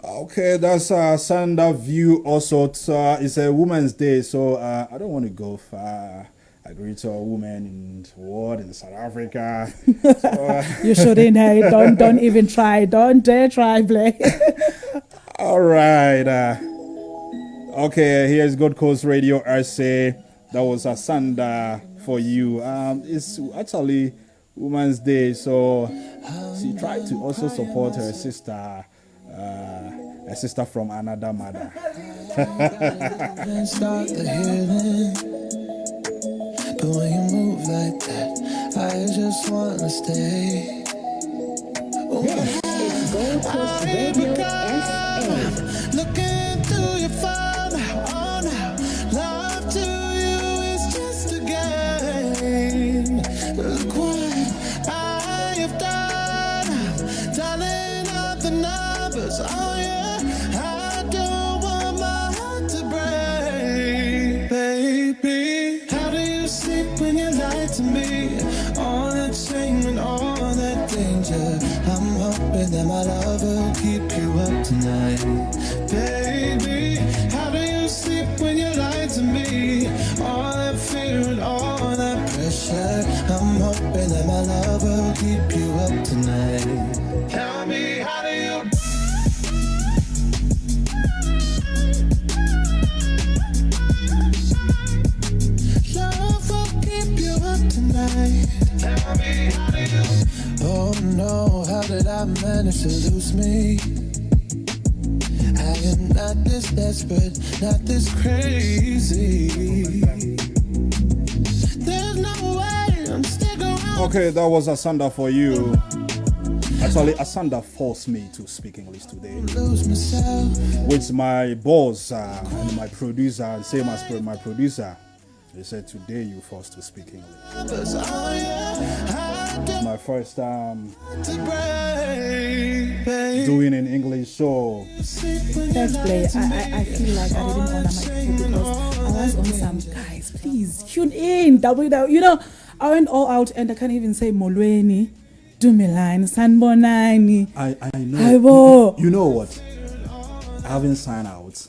Okay, that's Sandra view. Also, it's a Women's Day, so I don't want to go far. I greet all women in the world, in South Africa. So, you shouldn't. Hey, don't even try. Don't dare try, BLAY. All right. Okay, here's Gold Coast Radio RC. That was a Sandra for you. It's actually Women's Day, so she tried to also support her sister. A sister from another mother. Start the healing. But when you move like that, I just wanna stay. This is Gold Coast Radio SA. Looking through your phone, oh now, love to you is just a game. Look what I have done, dialing up the numbers, oh yeah. I don't want my heart to break, baby. How do you sleep when you lie to me? All that shame and all that danger. I'm hoping that my love will keep you up tonight, baby. How do you sleep when you lie to me? All that fear and all that pressure. I'm hoping that my love will keep you up tonight. Tell me, how do you? Love will keep you up tonight. Tell me, how do you? Oh no, how did I manage to lose me? I am not this desperate, not this crazy. There's no way I'm sticking around. Okay, that was Asanda for you. Actually, Asanda forced me to speak English today. Lose myself. With my boss and my producer, same as my producer. They said today you forced to speak English. It's my first time doing an English show. That's BLAY. I feel like I didn't honor my people because I was on some guys. Please tune in. You know, I went all out and I can't even say Molweni, Dumilan, Sanbonani. I know. You know what? I haven't signed out,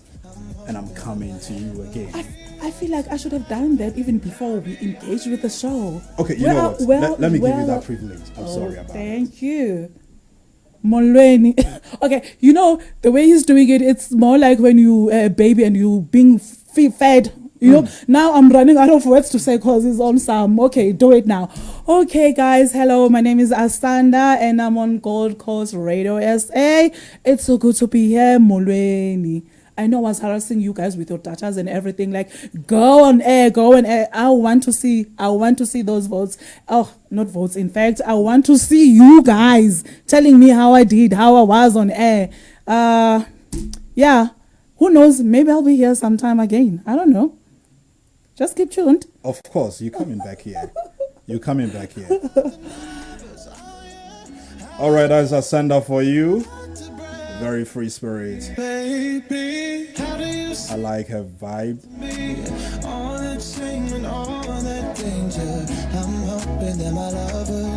and I'm coming to you again. I feel like I should have done that even before we engaged with the show. Okay, you know what? Let me give you that privilege. I'm sorry about thank you. Molweni. Okay, you know, the way he's doing it, it's more like when you a baby and you being fed. You know, now I'm running out of words to say because it's on some. Okay, do it now. Okay, guys, hello. My name is Asanda and I'm on Gold Coast Radio SA. It's so good to be here, Molweni. I know I was harassing you guys with your datas and everything. Like, go on air. I want to see those votes. Oh, not votes. In fact, I want to see you guys telling me how I was on air. Yeah. Who knows? Maybe I'll be here sometime again. I don't know. Just keep tuned. Of course, you're coming back here. All right, that's a sender for you. Very free spirit. I like her vibe.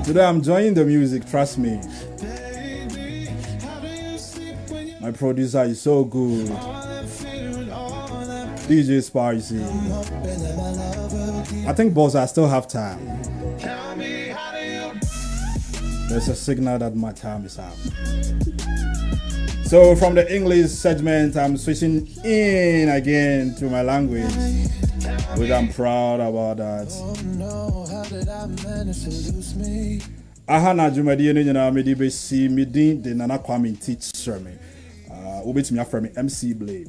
Today I'm enjoying the music, trust me. My producer is so good. DJ Spicy. I think boss, I still have time. There's a signal that my time is up. So from the English segment, I'm switching in again to my language, which I'm proud about that. Ahana Jumadi Nina Medibe si midin de Nana Kwame teacher me. Ubit me from MC BLAY.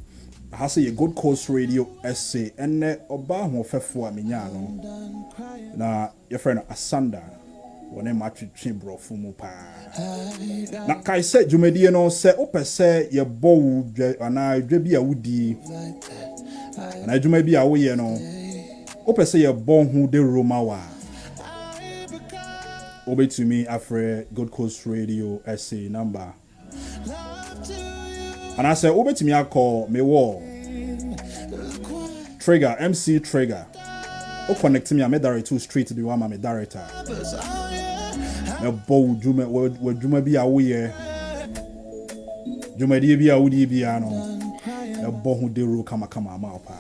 I have a Gold Coast Radio SA and Oba Mofefua Minyano. Na your friend Asanda. When match chimbro fumu pa. Na kai se jumedi no se ope se ye bow ana dwebi awudi. Na dwuma bi awo ye no. Ope se ye bon hu de Roma wa. Obe to me afre Gold Coast Radio SA number And I said, over to me, I call me wall. Trigger, MC Trigger. O connect me, I made director straight to the one, my director. Me bow, Juma, where Juma be a way. Juma be a woody piano. A bow who de kama maupa.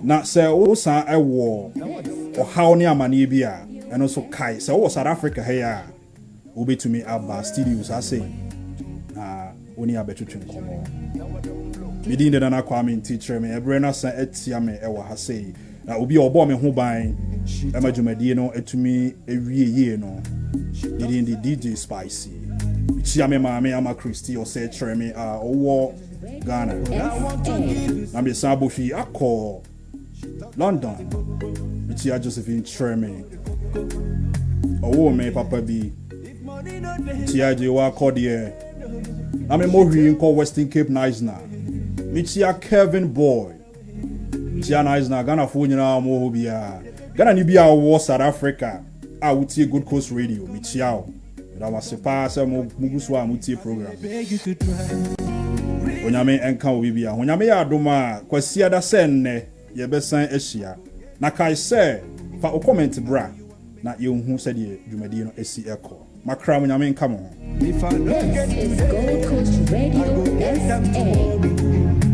Not say, oh, son, I war. Or how near Manibia, and also Kai. So, South Africa here. Obe to me Abba Studios, I say. Only a better tune come on. Me didn't know Kwame teacher me. Ebrena san etia me ewa ha say. Na obi obo me ho ban. Ema dwumadi no etumi ewie ye no. Didn't the DJ Spicy. Chia me maame ama Christy o say chere me owo Ghana. Na me san bofi akọ London. Chia Josephine chere me. Owo me papa bi. Chia je wa akọ de. I'm a more called Western Cape Nice-na. Michia Kevin Boy. Michia Nice-na. Ghana phone na mo bia. Ghana ni bia wo South Africa. I would see Good Coast Radio. Michia. That was a pass mo muguswa mutie program. Onyame enka obi bia. Onyame ya adoma kwasi ada sen ne ye besan ehia. Na kai say fa o comment bra na ye hu se de dwumadi no esi ekọ. Makra onyame enka mo. This is Gold Coast Radio SA.